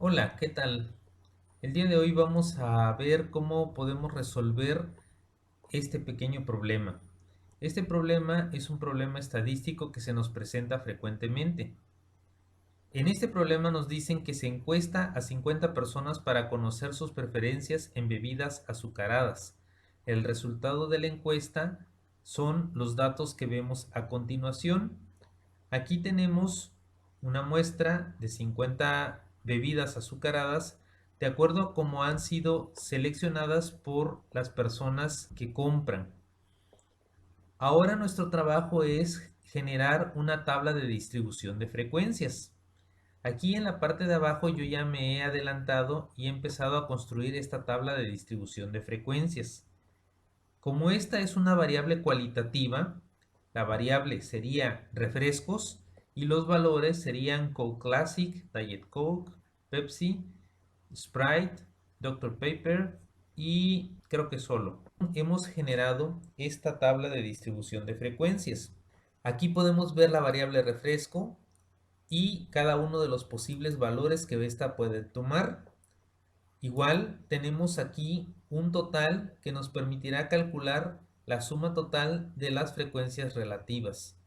Hola, ¿qué tal? El día de hoy vamos a ver cómo podemos resolver este pequeño problema. Este problema es un problema estadístico que se nos presenta frecuentemente. En este problema nos dicen que se encuesta a 50 personas para conocer sus preferencias en bebidas azucaradas. El resultado de la encuesta son los datos que vemos a continuación. Aquí tenemos una muestra de 50 bebidas azucaradas de acuerdo a cómo han sido seleccionadas por las personas que compran. Ahora nuestro trabajo es generar una tabla de distribución de frecuencias. Aquí en la parte de abajo yo ya me he adelantado y he empezado a construir esta tabla de distribución de frecuencias. Como esta es una variable cualitativa, la variable sería refrescos y los valores serían Coke Classic, Diet Coke, Pepsi, Sprite, Dr. Pepper y creo que solo. Hemos generado esta tabla de distribución de frecuencias. Aquí podemos ver la variable refresco y cada uno de los posibles valores que ésta puede tomar. Igual tenemos aquí un total que nos permitirá calcular la suma total de las frecuencias relativas,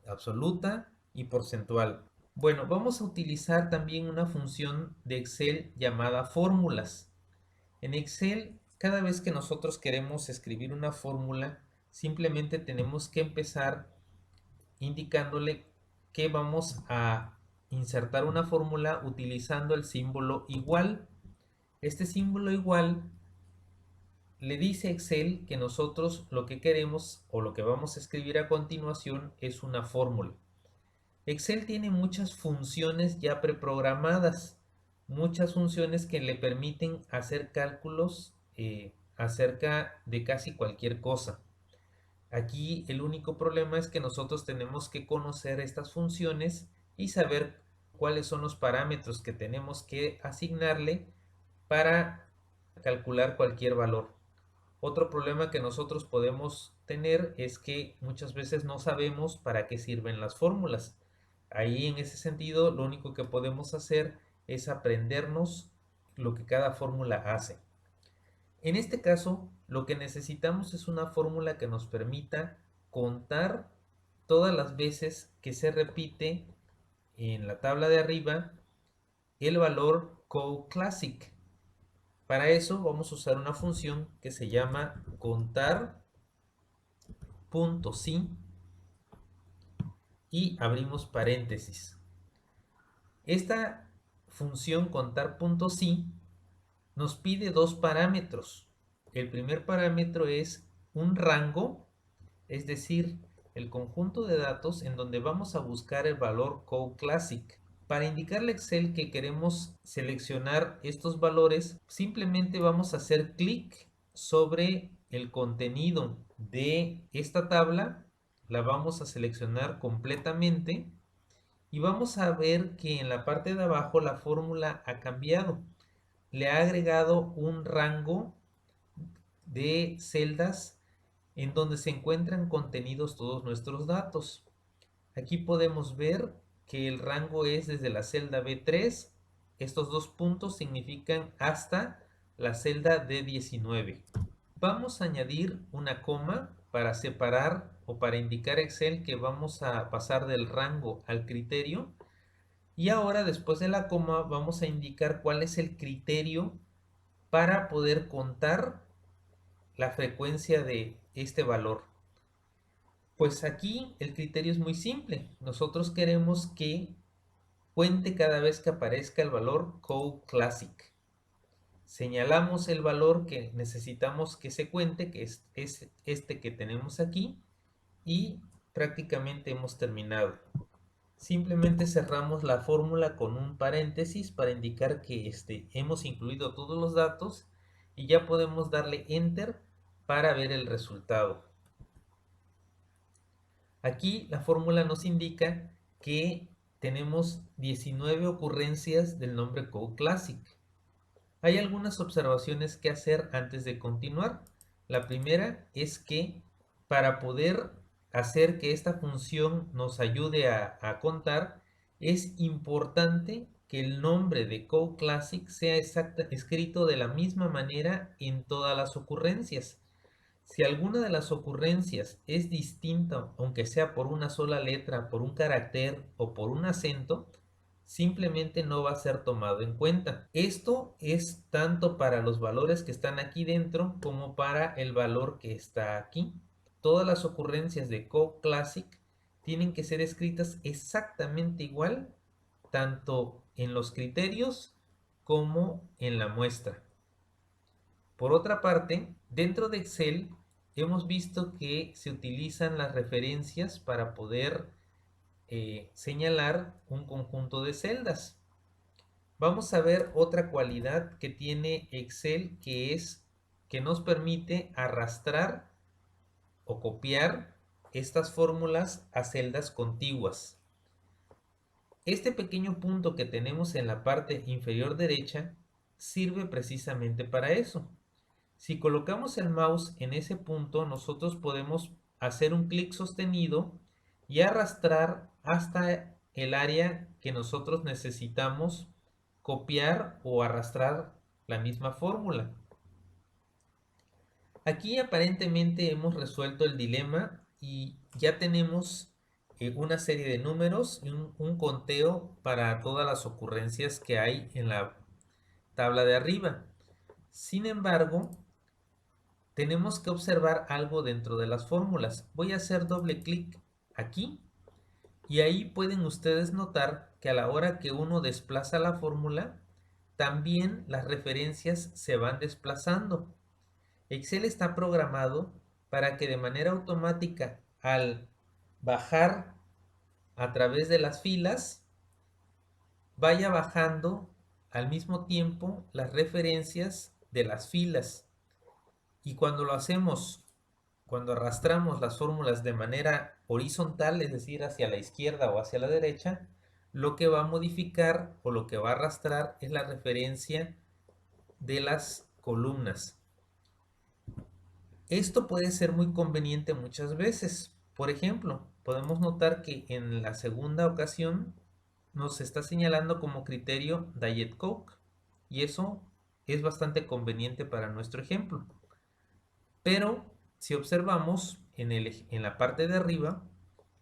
absoluta y porcentual. Bueno, vamos a utilizar también una función de Excel llamada fórmulas. En Excel, cada vez que nosotros queremos escribir una fórmula, simplemente tenemos que empezar indicándole que vamos a insertar una fórmula utilizando el símbolo igual. Este símbolo igual le dice a Excel que nosotros lo que queremos o lo que vamos a escribir a continuación es una fórmula. Excel tiene muchas funciones ya preprogramadas, muchas funciones que le permiten hacer cálculos acerca de casi cualquier cosa. Aquí el único problema es que nosotros tenemos que conocer estas funciones y saber cuáles son los parámetros que tenemos que asignarle para calcular cualquier valor. Otro problema que nosotros podemos tener es que muchas veces no sabemos para qué sirven las fórmulas. Ahí en ese sentido lo único que podemos hacer es aprendernos lo que cada fórmula hace. En este caso, lo que necesitamos es una fórmula que nos permita contar todas las veces que se repite en la tabla de arriba el valor CoClassic. Para eso vamos a usar una función que se llama contar.si y abrimos paréntesis. Esta función contar.si nos pide dos parámetros. El primer parámetro es un rango, es decir, el conjunto de datos en donde vamos a buscar el valor CoClassic. Para indicarle a Excel que queremos seleccionar estos valores, simplemente vamos a hacer clic sobre el contenido de esta tabla, la vamos a seleccionar completamente y vamos a ver que en la parte de abajo la fórmula ha cambiado. Le ha agregado un rango de celdas en donde se encuentran contenidos todos nuestros datos. Aquí podemos ver que el rango es desde la celda B3, estos dos puntos significan hasta la celda D19. Vamos a añadir una coma para separar o para indicar a Excel que vamos a pasar del rango al criterio. Y ahora después de la coma vamos a indicar cuál es el criterio para poder contar la frecuencia de este valor. Pues aquí el criterio es muy simple. Nosotros queremos que cuente cada vez que aparezca el valor CoClassic. Señalamos el valor que necesitamos que se cuente, que es este que tenemos aquí, y prácticamente hemos terminado. Simplemente cerramos la fórmula con un paréntesis para indicar que hemos incluido todos los datos y ya podemos darle Enter para ver el resultado. Aquí la fórmula nos indica que tenemos 19 ocurrencias del nombre CoClassic. Hay algunas observaciones que hacer antes de continuar. La primera es que para poder hacer que esta función nos ayude a contar, es importante que el nombre de Code Classic sea escrito de la misma manera en todas las ocurrencias. Si alguna de las ocurrencias es distinta, aunque sea por una sola letra, por un carácter o por un acento, simplemente no va a ser tomado en cuenta. Esto es tanto para los valores que están aquí dentro como para el valor que está aquí. Todas las ocurrencias de Code Classic tienen que ser escritas exactamente igual, tanto en los criterios como en la muestra. Por otra parte, dentro de Excel hemos visto que se utilizan las referencias para poder señalar un conjunto de celdas. Vamos a ver otra cualidad que tiene Excel, que es que nos permite arrastrar o copiar estas fórmulas a celdas contiguas. Este pequeño punto que tenemos en la parte inferior derecha sirve precisamente para eso. Si colocamos el mouse en ese punto, nosotros podemos hacer un clic sostenido y arrastrar hasta el área que nosotros necesitamos copiar o arrastrar la misma fórmula. Aquí aparentemente hemos resuelto el dilema y ya tenemos una serie de números y un conteo para todas las ocurrencias que hay en la tabla de arriba. Sin embargo, tenemos que observar algo dentro de las fórmulas. Voy a hacer doble clic aquí y ahí pueden ustedes notar que a la hora que uno desplaza la fórmula, también las referencias se van desplazando. Excel está programado para que de manera automática, al bajar a través de las filas, vaya bajando al mismo tiempo las referencias de las filas. Y cuando lo hacemos, cuando arrastramos las fórmulas de manera horizontal, es decir, hacia la izquierda o hacia la derecha, lo que va a modificar o lo que va a arrastrar es la referencia de las columnas. Esto puede ser muy conveniente muchas veces. Por ejemplo, podemos notar que en la segunda ocasión nos está señalando como criterio Diet Coke y eso es bastante conveniente para nuestro ejemplo. Pero si observamos en la parte de arriba,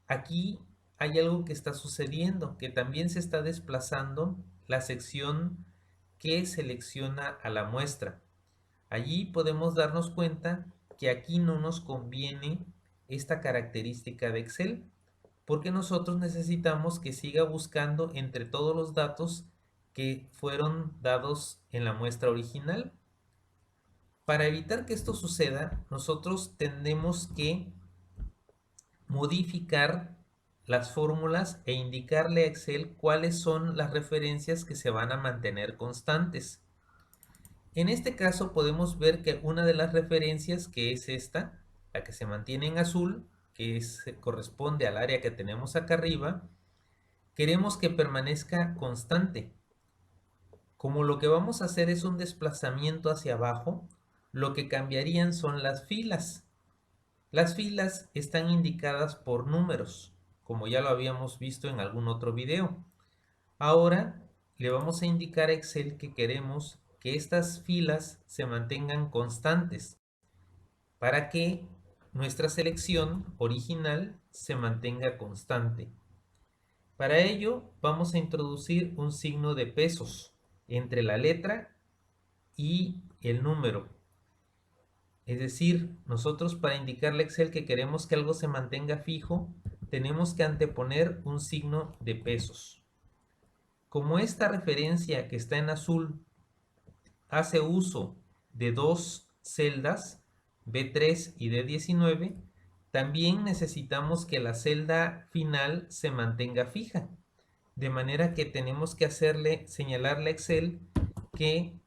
aquí hay algo que está sucediendo, que también se está desplazando la sección que selecciona a la muestra. Allí podemos darnos cuenta que aquí no nos conviene esta característica de Excel, porque nosotros necesitamos que siga buscando entre todos los datos que fueron dados en la muestra original. Para evitar que esto suceda, nosotros tenemos que modificar las fórmulas e indicarle a Excel cuáles son las referencias que se van a mantener constantes. En este caso podemos ver que una de las referencias, que es esta, la que se mantiene en azul, que corresponde al área que tenemos acá arriba, queremos que permanezca constante. Como lo que vamos a hacer es un desplazamiento hacia abajo, lo que cambiarían son las filas. Las filas están indicadas por números, como ya lo habíamos visto en algún otro video. Ahora le vamos a indicar a Excel que queremos que estas filas se mantengan constantes para que nuestra selección original se mantenga constante. Para ello vamos a introducir un signo de pesos entre la letra y el número. Es decir, nosotros para indicarle a Excel que queremos que algo se mantenga fijo, tenemos que anteponer un signo de pesos. Como esta referencia que está en azul hace uso de dos celdas, B3 y D19, también necesitamos que la celda final se mantenga fija. De manera que tenemos que señalarle a Excel que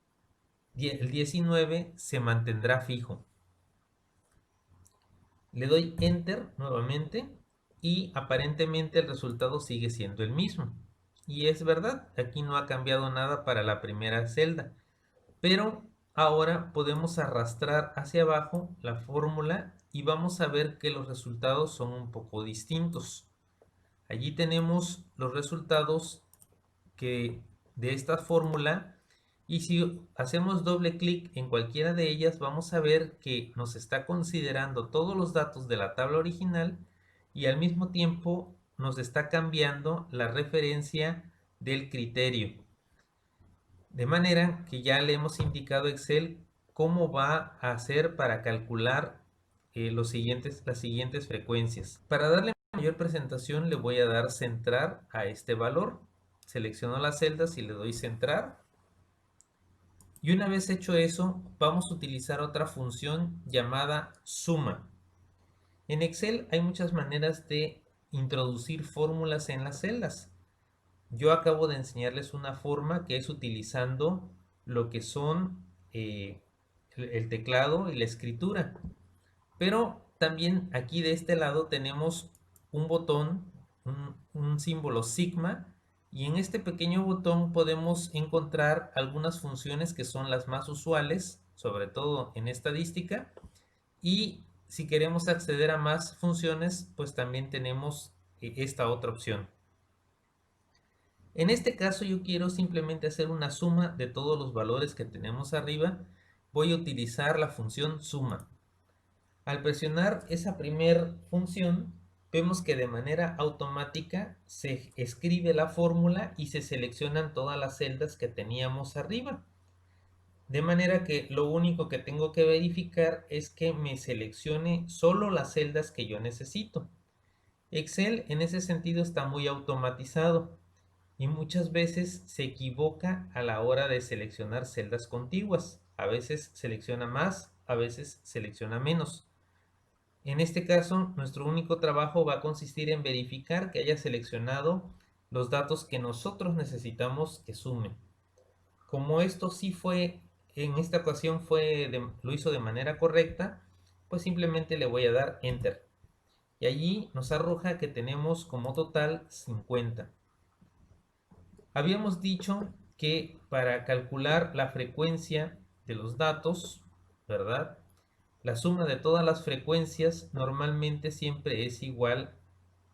el 19 se mantendrá fijo. Le doy Enter nuevamente y aparentemente el resultado sigue siendo el mismo. Y es verdad, aquí no ha cambiado nada para la primera celda. Pero ahora podemos arrastrar hacia abajo la fórmula y vamos a ver que los resultados son un poco distintos. Allí tenemos los resultados que de esta fórmula, y si hacemos doble clic en cualquiera de ellas, vamos a ver que nos está considerando todos los datos de la tabla original y al mismo tiempo nos está cambiando la referencia del criterio. De manera que ya le hemos indicado a Excel cómo va a hacer para calcular las siguientes frecuencias. Para darle mayor presentación le voy a dar centrar a este valor. Selecciono las celdas y le doy centrar. Y una vez hecho eso, vamos a utilizar otra función llamada suma. En Excel hay muchas maneras de introducir fórmulas en las celdas. Yo acabo de enseñarles una forma que es utilizando lo que son el teclado y la escritura. Pero también aquí de este lado tenemos un botón, un símbolo sigma, y en este pequeño botón podemos encontrar algunas funciones que son las más usuales, sobre todo en estadística, y si queremos acceder a más funciones, pues también tenemos esta otra opción. En este caso yo quiero simplemente hacer una suma de todos los valores que tenemos arriba. Voy a utilizar la función suma. Al presionar esa primera función, vemos que de manera automática se escribe la fórmula y se seleccionan todas las celdas que teníamos arriba. De manera que lo único que tengo que verificar es que me seleccione solo las celdas que yo necesito. Excel en ese sentido está muy automatizado y muchas veces se equivoca a la hora de seleccionar celdas contiguas. A veces selecciona más, a veces selecciona menos. En este caso, nuestro único trabajo va a consistir en verificar que haya seleccionado los datos que nosotros necesitamos que sumen. Como esto sí fue, en esta ocasión lo hizo de manera correcta, pues simplemente le voy a dar Enter. Y allí nos arroja que tenemos como total 50. Habíamos dicho que para calcular la frecuencia de los datos, ¿verdad? La suma de todas las frecuencias normalmente siempre es igual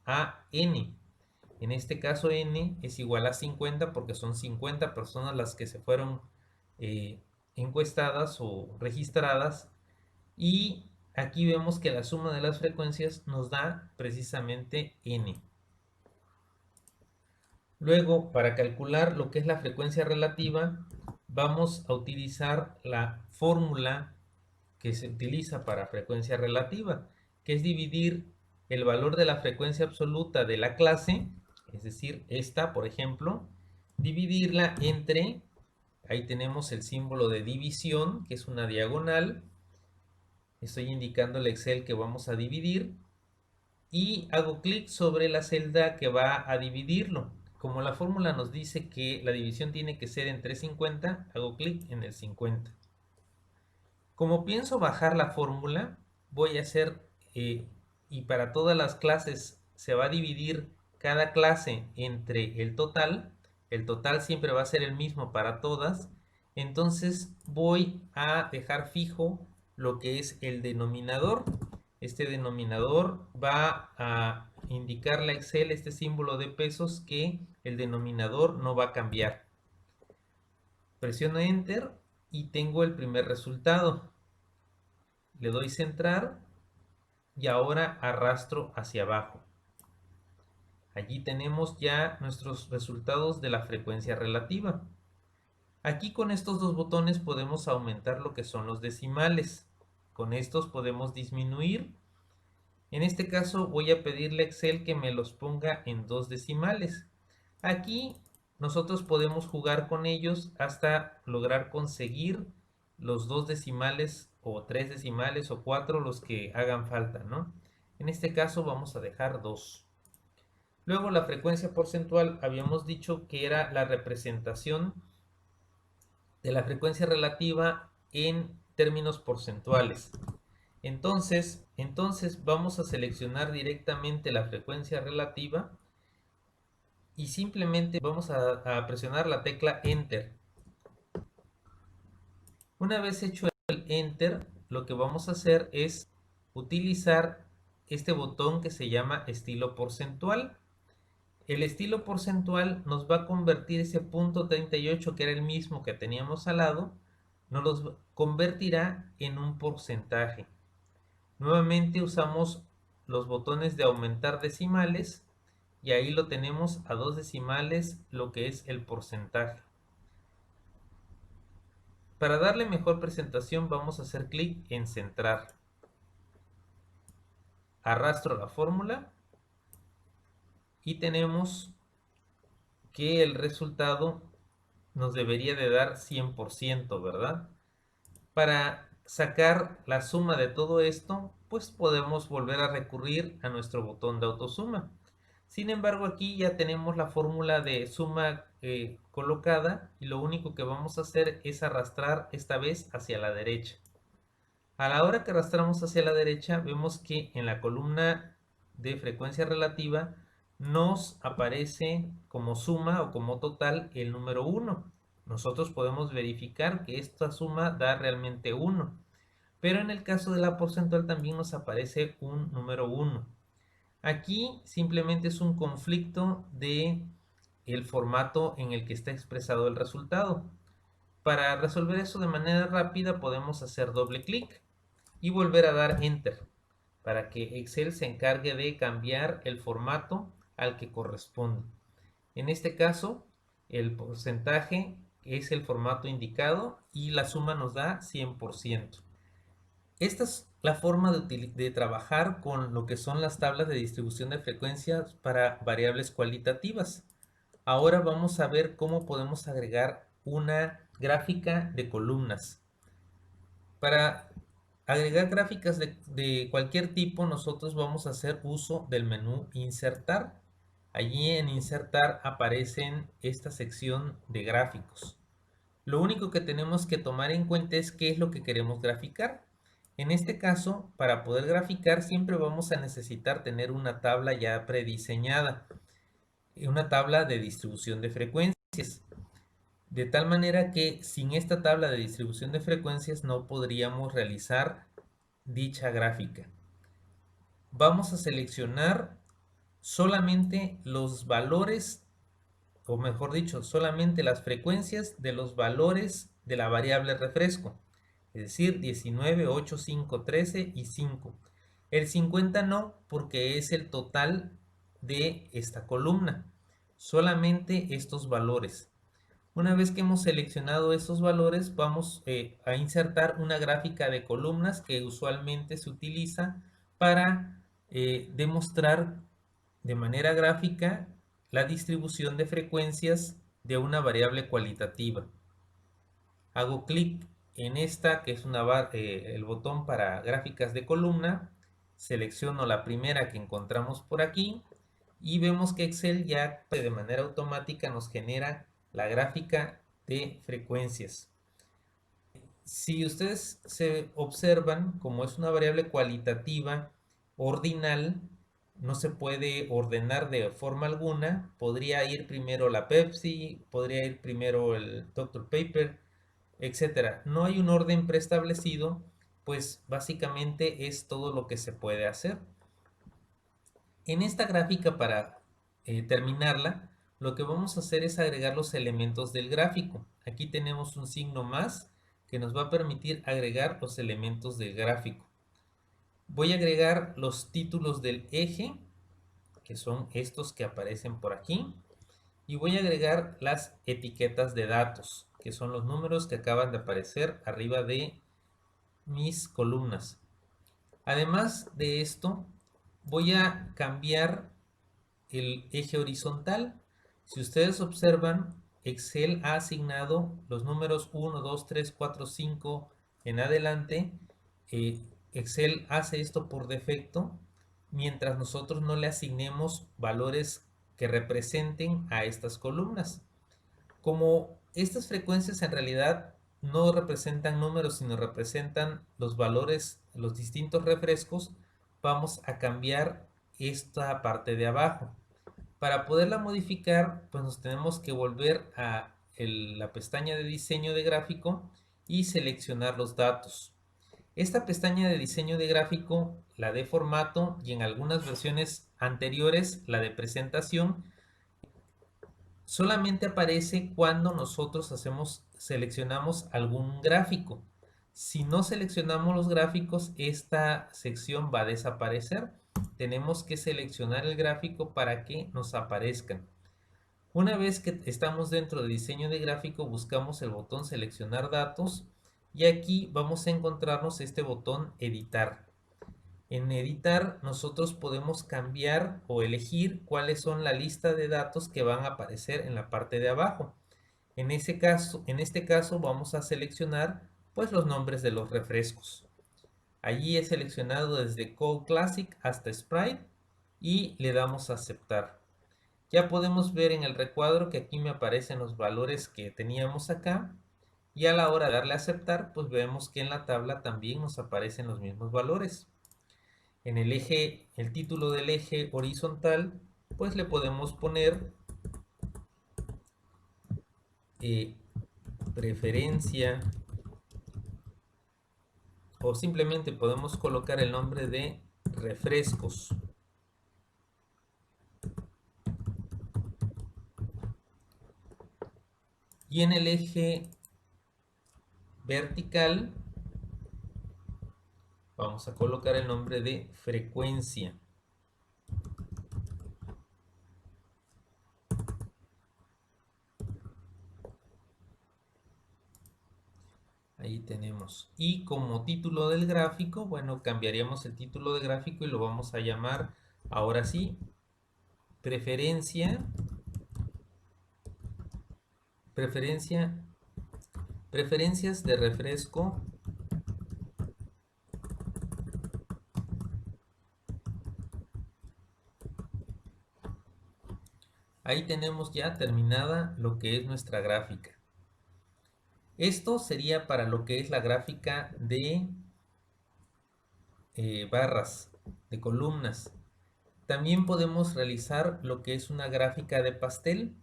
a n. En este caso n es igual a 50 porque son 50 personas las que se fueron encuestadas o registradas. Y aquí vemos que la suma de las frecuencias nos da precisamente n. Luego, para calcular lo que es la frecuencia relativa, vamos a utilizar la fórmula que se utiliza para frecuencia relativa, que es dividir el valor de la frecuencia absoluta de la clase, es decir, esta, por ejemplo, dividirla entre, ahí tenemos el símbolo de división, que es una diagonal, estoy indicando al Excel que vamos a dividir, y hago clic sobre la celda que va a dividirlo. Como la fórmula nos dice que la división tiene que ser entre 50, hago clic en el 50. Como pienso bajar la fórmula, voy a hacer, y para todas las clases se va a dividir cada clase entre el total siempre va a ser el mismo para todas, entonces voy a dejar fijo lo que es el denominador. Este denominador va a indicarle a Excel este símbolo de pesos que el denominador no va a cambiar. Presiono Enter y tengo el primer resultado. Le doy centrar y ahora arrastro hacia abajo. Allí tenemos ya nuestros resultados de la frecuencia relativa. Aquí con estos dos botones podemos aumentar lo que son los decimales. Con estos podemos disminuir. En este caso voy a pedirle a Excel que me los ponga en 2 decimales. Aquí nosotros podemos jugar con ellos hasta lograr conseguir los 2 decimales o 3 decimales o 4, los que hagan falta, ¿no? En este caso vamos a dejar 2. Luego la frecuencia porcentual habíamos dicho que era la representación de la frecuencia relativa en términos porcentuales. Entonces vamos a seleccionar directamente la frecuencia relativa y simplemente vamos a presionar la tecla Enter. Una vez hecho el Enter, lo que vamos a hacer es utilizar este botón que se llama estilo porcentual. El estilo porcentual nos va a convertir ese punto 38, que era el mismo que teníamos al lado, nos los convertirá en un porcentaje. Nuevamente usamos los botones de aumentar decimales y ahí lo tenemos a 2 decimales, lo que es el porcentaje. Para darle mejor presentación vamos a hacer clic en centrar. Arrastro la fórmula y tenemos que el resultado nos debería de dar 100%, ¿verdad? Para sacar la suma de todo esto, pues podemos volver a recurrir a nuestro botón de autosuma. Sin embargo, aquí ya tenemos la fórmula de suma colocada y lo único que vamos a hacer es arrastrar esta vez hacia la derecha. A la hora que arrastramos hacia la derecha, vemos que en la columna de frecuencia relativa nos aparece como suma o como total el número 1. Nosotros podemos verificar que esta suma da realmente 1. Pero en el caso de la porcentual también nos aparece un número 1. Aquí simplemente es un conflicto de el formato en el que está expresado el resultado. Para resolver eso de manera rápida podemos hacer doble clic y volver a dar Enter para que Excel se encargue de cambiar el formato al que corresponde. En este caso, el porcentaje es el formato indicado y la suma nos da 100%. Esta es la forma de trabajar con lo que son las tablas de distribución de frecuencias para variables cualitativas. Ahora vamos a ver cómo podemos agregar una gráfica de columnas. Para agregar gráficas de cualquier tipo, nosotros vamos a hacer uso del menú Insertar. Allí en Insertar aparecen esta sección de gráficos. Lo único que tenemos que tomar en cuenta es qué es lo que queremos graficar. En este caso, para poder graficar siempre vamos a necesitar tener una tabla ya prediseñada, una tabla de distribución de frecuencias. De tal manera que sin esta tabla de distribución de frecuencias no podríamos realizar dicha gráfica. Vamos a seleccionar solamente los valores, o mejor dicho, solamente las frecuencias de los valores de la variable refresco. Es decir, 19, 8, 5, 13 y 5. El 50 no, porque es el total de esta columna. Solamente estos valores. Una vez que hemos seleccionado esos valores, vamos a insertar una gráfica de columnas que usualmente se utiliza para demostrar de manera gráfica la distribución de frecuencias de una variable cualitativa. Hago clic en esta, que es el botón para gráficas de columna, selecciono la primera que encontramos por aquí y vemos que Excel ya de manera automática nos genera la gráfica de frecuencias. Si ustedes se observan, como es una variable cualitativa ordinal, no se puede ordenar de forma alguna. Podría ir primero la Pepsi, podría ir primero el Dr. Pepper, etcétera. No hay un orden preestablecido, pues básicamente es todo lo que se puede hacer. En esta gráfica, para terminarla, lo que vamos a hacer es agregar los elementos del gráfico. Aquí tenemos un signo más que nos va a permitir agregar los elementos del gráfico. Voy a agregar los títulos del eje, que son estos que aparecen por aquí, y voy a agregar las etiquetas de datos, que son los números que acaban de aparecer arriba de mis columnas. Además de esto, voy a cambiar el eje horizontal. Si ustedes observan, Excel ha asignado los números 1, 2, 3, 4, 5 en adelante. Excel hace esto por defecto, mientras nosotros no le asignemos valores que representen a estas columnas. Como estas frecuencias en realidad no representan números, sino representan los valores, los distintos refrescos, vamos a cambiar esta parte de abajo. Para poderla modificar, pues nos tenemos que volver a la pestaña de diseño de gráfico y seleccionar los datos. Esta pestaña de diseño de gráfico, la de formato y en algunas versiones anteriores la de presentación, solamente aparece cuando nosotros seleccionamos algún gráfico. Si no seleccionamos los gráficos, esta sección va a desaparecer. Tenemos que seleccionar el gráfico para que nos aparezcan. Una vez que estamos dentro de diseño de gráfico, buscamos el botón seleccionar datos y aquí vamos a encontrarnos este botón editar. En editar nosotros podemos cambiar o elegir cuáles son la lista de datos que van a aparecer en la parte de abajo. En este caso vamos a seleccionar pues los nombres de los refrescos. Allí he seleccionado desde Code Classic hasta Sprite y le damos a aceptar. Ya podemos ver en el recuadro que aquí me aparecen los valores que teníamos acá y a la hora de darle a aceptar pues vemos que en la tabla también nos aparecen los mismos valores. En el eje, el título del eje horizontal, pues le podemos poner preferencia o simplemente podemos colocar el nombre de refrescos. Y en el eje vertical vamos a colocar el nombre de frecuencia. Ahí tenemos. Y como título del gráfico, bueno, cambiaríamos el título de gráfico y lo vamos a llamar, ahora sí, preferencias de refresco Ahí tenemos ya terminada lo que es nuestra gráfica. Esto sería para lo que es la gráfica de barras, de columnas. También podemos realizar lo que es una gráfica de pastel.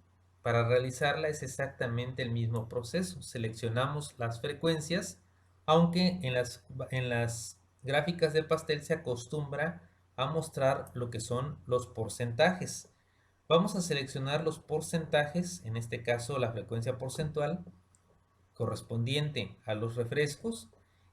Para realizarla es exactamente el mismo proceso. Seleccionamos las frecuencias, aunque en las gráficas de pastel se acostumbra a mostrar lo que son los porcentajes. Vamos a seleccionar los porcentajes, en este caso la frecuencia porcentual correspondiente a los refrescos,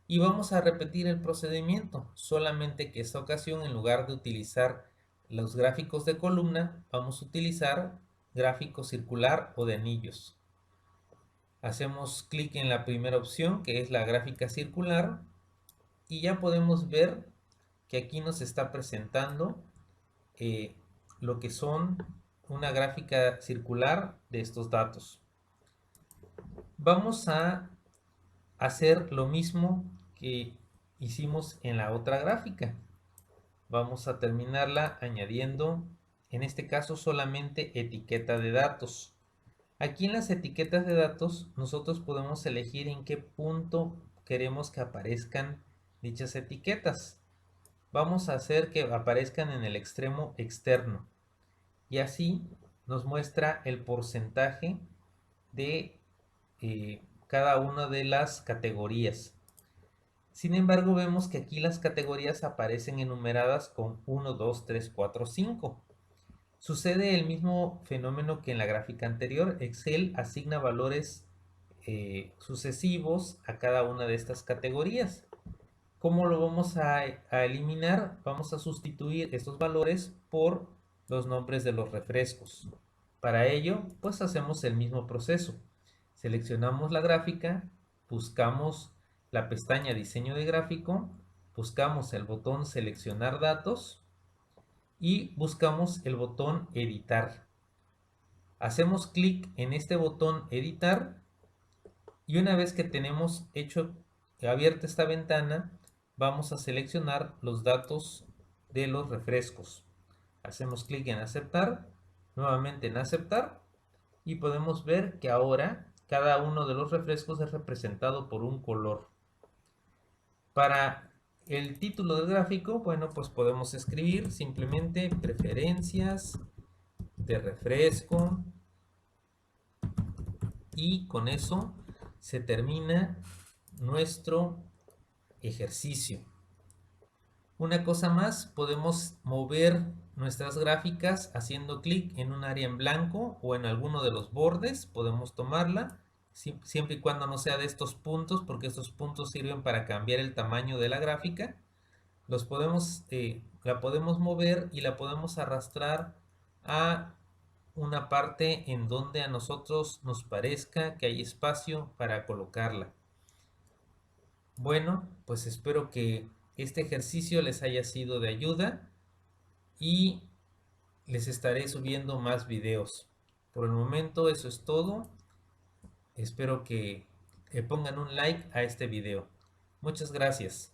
y vamos a repetir el procedimiento, solamente que esta ocasión en lugar de utilizar los gráficos de columna, vamos a utilizar gráfico circular o de anillos. Hacemos clic en la primera opción, que es la gráfica circular, y ya podemos ver que aquí nos está presentando lo que son una gráfica circular de estos datos. Vamos a hacer lo mismo que hicimos en la otra gráfica. Vamos a terminarla añadiendo, en este caso, solamente etiqueta de datos. Aquí en las etiquetas de datos nosotros podemos elegir en qué punto queremos que aparezcan dichas etiquetas. Vamos a hacer que aparezcan en el extremo externo y así nos muestra el porcentaje de cada una de las categorías. Sin embargo, vemos que aquí las categorías aparecen enumeradas con 1, 2, 3, 4, 5. Sucede el mismo fenómeno que en la gráfica anterior. Excel asigna valores sucesivos a cada una de estas categorías. ¿Cómo lo vamos a eliminar? Vamos a sustituir estos valores por los nombres de los refrescos. Para ello, pues hacemos el mismo proceso. Seleccionamos la gráfica, buscamos la pestaña Diseño de gráfico, buscamos el botón Seleccionar datos y buscamos el botón Editar. Hacemos clic en este botón Editar y una vez que tenemos abierta esta ventana, vamos a seleccionar los datos de los refrescos. Hacemos clic en aceptar, nuevamente en aceptar y podemos ver que ahora cada uno de los refrescos es representado por un color. Para el título del gráfico, bueno, pues podemos escribir simplemente preferencias de refresco y con eso se termina nuestro ejercicio. Una cosa más, podemos mover nuestras gráficas haciendo clic en un área en blanco o en alguno de los bordes. Podemos tomarla siempre y cuando no sea de estos puntos, porque estos puntos sirven para cambiar el tamaño de la gráfica. La podemos mover y la podemos arrastrar a una parte en donde a nosotros nos parezca que hay espacio para colocarla. Bueno, pues espero que este ejercicio les haya sido de ayuda y les estaré subiendo más videos. Por el momento eso es todo. Espero que le pongan un like a este video. Muchas gracias.